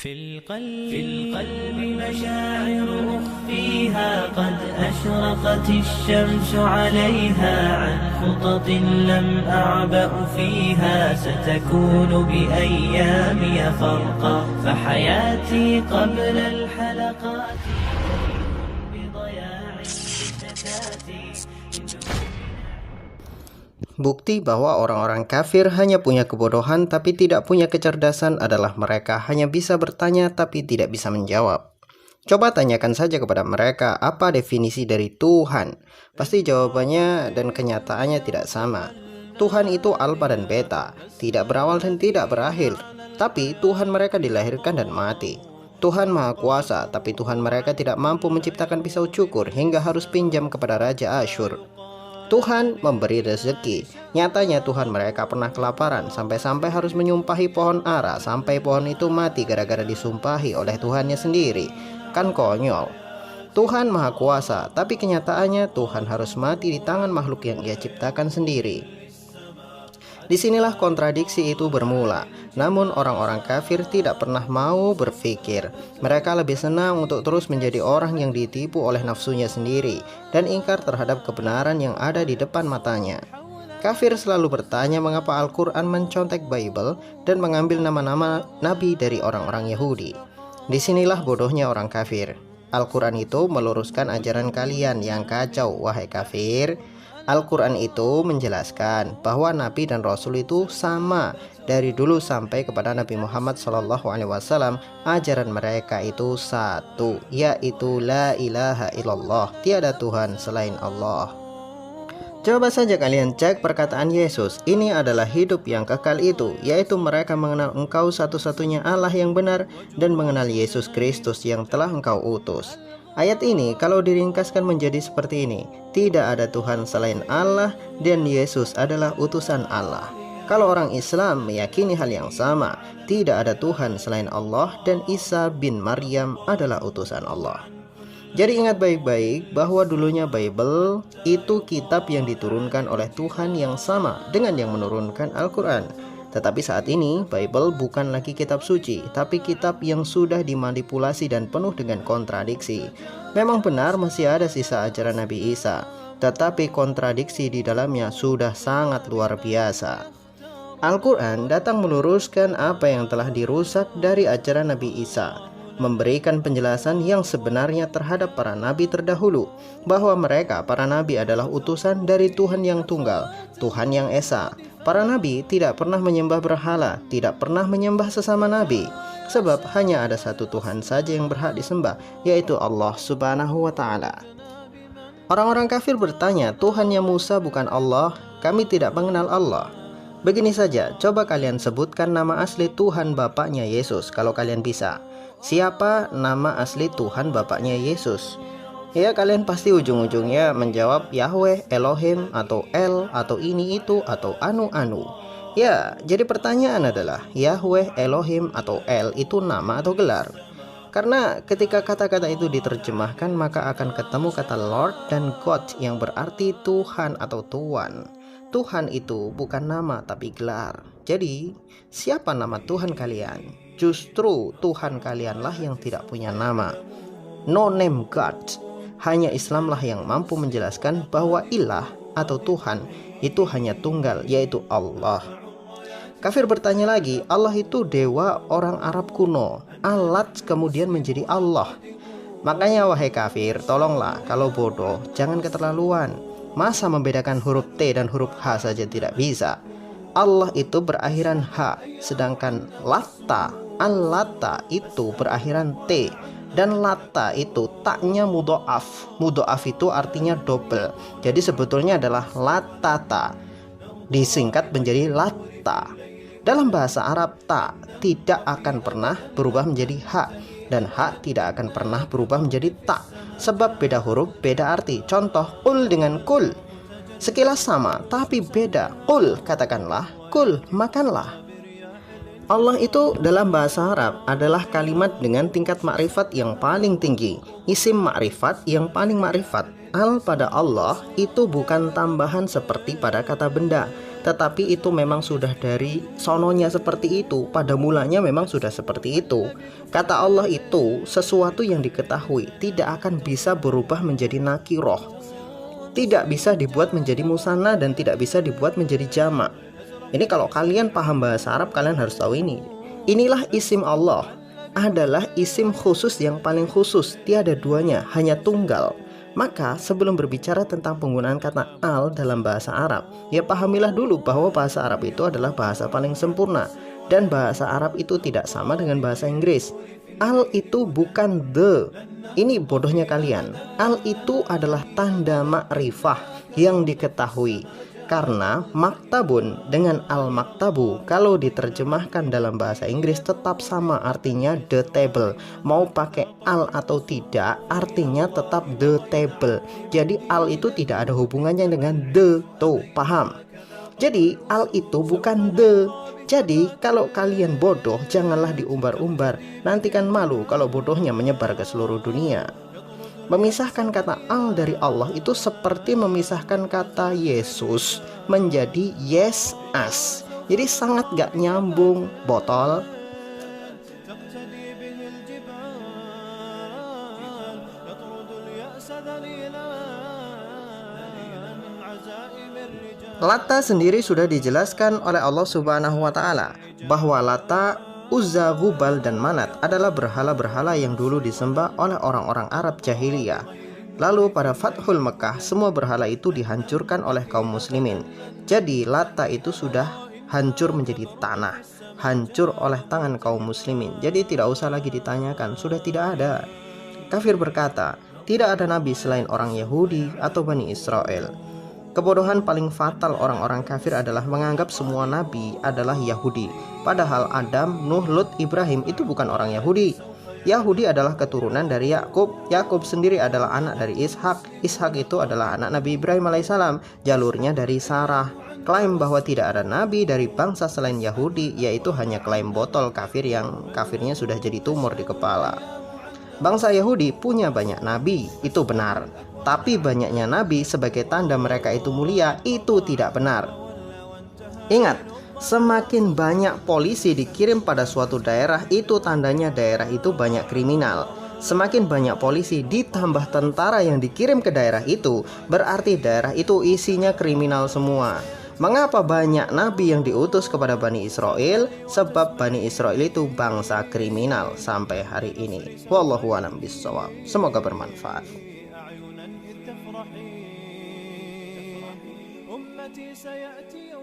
في القلب مشاعر أخفيها قد أشرقت الشمس عليها عن خطط لم أعبأ فيها ستكون بأيامي فرقا فحياتي قبل الحلقات بضياع الفتاتي. Bukti bahwa orang-orang kafir hanya punya kebodohan tapi tidak punya kecerdasan adalah mereka hanya bisa bertanya tapi tidak bisa menjawab. Coba tanyakan saja kepada mereka apa definisi dari Tuhan. Pasti jawabannya dan kenyataannya tidak sama. Tuhan itu alfa dan beta, tidak berawal dan tidak berakhir. Tapi Tuhan mereka dilahirkan dan mati. Tuhan Maha Kuasa, tapi Tuhan mereka tidak mampu menciptakan pisau cukur hingga harus pinjam kepada Raja Asyur. Tuhan memberi rezeki. Nyatanya Tuhan mereka pernah kelaparan sampai-sampai harus menyumpahi pohon ara sampai pohon itu mati gara-gara disumpahi oleh Tuhannya sendiri. Kan konyol. Tuhan Maha Kuasa, tapi kenyataannya Tuhan harus mati di tangan makhluk yang Ia ciptakan sendiri. Disinilah kontradiksi itu bermula. Namun orang-orang kafir tidak pernah mau berpikir. Mereka lebih senang untuk terus menjadi orang yang ditipu oleh nafsunya sendiri dan ingkar terhadap kebenaran yang ada di depan matanya. Kafir selalu bertanya mengapa Al-Quran mencontek Bible dan mengambil nama-nama nabi dari orang-orang Yahudi. Disinilah bodohnya orang kafir. Al-Quran itu meluruskan ajaran kalian yang kacau, wahai kafir. Al-Quran itu menjelaskan bahwa Nabi dan Rasul itu sama dari dulu sampai kepada Nabi Muhammad SAW. Ajaran mereka itu satu, yaitu la ilaha illallah, tiada Tuhan selain Allah. Coba saja kalian cek perkataan Yesus. Ini adalah hidup yang kekal itu, yaitu mereka mengenal Engkau satu-satunya Allah yang benar dan mengenal Yesus Kristus yang telah Engkau utus. Ayat ini kalau diringkaskan menjadi seperti ini: tidak ada Tuhan selain Allah dan Yesus adalah utusan Allah. Kalau orang Islam meyakini hal yang sama, tidak ada Tuhan selain Allah dan Isa bin Maryam adalah utusan Allah. Jadi ingat baik-baik bahwa dulunya Bible itu kitab yang diturunkan oleh Tuhan yang sama dengan yang menurunkan Al-Quran. Tetapi saat ini Bible bukan lagi kitab suci, tapi kitab yang sudah dimanipulasi dan penuh dengan kontradiksi. Memang benar masih ada sisa ajaran Nabi Isa, tetapi kontradiksi di dalamnya sudah sangat luar biasa. Al-Quran datang meluruskan apa yang telah dirusak dari ajaran Nabi Isa, memberikan penjelasan yang sebenarnya terhadap para nabi terdahulu, bahwa mereka para nabi adalah utusan dari Tuhan yang tunggal, Tuhan yang esa. Para nabi tidak pernah menyembah berhala, tidak pernah menyembah sesama nabi, sebab hanya ada satu Tuhan saja yang berhak disembah, yaitu Allah Subhanahu wa Ta'ala. Orang-orang kafir bertanya, Tuhannya Musa bukan Allah, kami tidak mengenal Allah. Begini saja, coba kalian sebutkan nama asli Tuhan bapaknya Yesus kalau kalian bisa. Siapa nama asli Tuhan bapaknya Yesus? Ya, kalian pasti ujung-ujungnya menjawab Yahweh, Elohim, atau El, atau ini itu, atau anu-anu. Ya, jadi pertanyaan adalah Yahweh, Elohim, atau El itu nama atau gelar? Karena ketika kata-kata itu diterjemahkan maka akan ketemu kata Lord dan God yang berarti Tuhan atau Tuan. Tuhan itu bukan nama tapi gelar. Jadi, siapa nama Tuhan kalian? Justru Tuhan kalianlah yang tidak punya nama. No name God. Hanya Islamlah yang mampu menjelaskan bahwa ilah atau Tuhan itu hanya tunggal, yaitu Allah. Kafir bertanya lagi, Allah itu dewa orang Arab kuno. Alat kemudian menjadi Allah. Makanya wahai kafir, tolonglah kalau bodoh jangan keterlaluan. Masa membedakan huruf T dan huruf H saja tidak bisa? Allah itu berakhiran H, sedangkan Latta, Al-Latta itu berakhiran T. Dan Latta itu taknya mudhoaf. Mudhoaf itu artinya double. Jadi sebetulnya adalah Latata, disingkat menjadi Latta. Dalam bahasa Arab, ta tidak akan pernah berubah menjadi ha, dan ha tidak akan pernah berubah menjadi ta, sebab beda huruf, beda arti. Contoh, ul dengan kul, sekilas sama tapi beda. Ul katakanlah, kul makanlah. Allah itu dalam bahasa Arab adalah kalimat dengan tingkat makrifat yang paling tinggi, isim makrifat yang paling makrifat. Al pada Allah itu bukan tambahan seperti pada kata benda, tetapi itu memang sudah dari sononya seperti itu, pada mulanya memang sudah seperti itu. Kata Allah itu sesuatu yang diketahui, tidak akan bisa berubah menjadi nakiroh, tidak bisa dibuat menjadi musanna dan tidak bisa dibuat menjadi jamak. Ini kalau kalian paham bahasa Arab, kalian harus tahu ini. Inilah isim Allah, adalah isim khusus yang paling khusus, tiada duanya, hanya tunggal. Maka sebelum berbicara tentang penggunaan kata al dalam bahasa Arab, ya pahamilah dulu bahwa bahasa Arab itu adalah bahasa paling sempurna. Dan bahasa Arab itu tidak sama dengan bahasa Inggris. Al itu bukan the. Ini bodohnya kalian. Al itu adalah tanda ma'rifah yang diketahui. Karena maktabun dengan al-maktabu kalau diterjemahkan dalam bahasa Inggris tetap sama, artinya the table. Mau pakai al atau tidak, artinya tetap the table. Jadi al itu tidak ada hubungannya dengan the. Tuh, paham? Jadi al itu bukan the. Jadi kalau kalian bodoh, janganlah diumbar-umbar. Nanti kan malu kalau bodohnya menyebar ke seluruh dunia. Memisahkan kata al dari Allah itu seperti memisahkan kata Yesus menjadi yes as. Jadi sangat gak nyambung, botol. Lata sendiri sudah dijelaskan oleh Allah Subhanahu wa taala bahwa Lata, Uzza, Hubal, dan Manat adalah berhala-berhala yang dulu disembah oleh orang-orang Arab jahiliyah. Lalu pada Fathul Mekah, semua berhala itu dihancurkan oleh kaum muslimin. Jadi Lata itu sudah hancur menjadi tanah, hancur oleh tangan kaum muslimin. Jadi tidak usah lagi ditanyakan, sudah tidak ada. Kafir berkata, tidak ada nabi selain orang Yahudi atau Bani Israel. Kebodohan paling fatal orang-orang kafir adalah menganggap semua nabi adalah Yahudi. Padahal Adam, Nuh, Lut, Ibrahim itu bukan orang Yahudi. Yahudi adalah keturunan dari Yakub. Yakub sendiri adalah anak dari Ishak. Ishak itu adalah anak Nabi Ibrahim alaihissalam. Jalurnya dari Sarah. Klaim bahwa tidak ada nabi dari bangsa selain Yahudi, yaitu hanya klaim botol kafir yang kafirnya sudah jadi tumor di kepala. Bangsa Yahudi punya banyak nabi, itu benar. Tapi banyaknya nabi sebagai tanda mereka itu mulia, itu tidak benar. Ingat, semakin banyak polisi dikirim pada suatu daerah, itu tandanya daerah itu banyak kriminal. Semakin banyak polisi ditambah tentara yang dikirim ke daerah itu, berarti daerah itu isinya kriminal semua. Mengapa banyak nabi yang diutus kepada Bani Israel? Sebab Bani Israel itu bangsa kriminal sampai hari ini. Wallahu a'lam bishawab. Semoga bermanfaat. أمتي سيأتي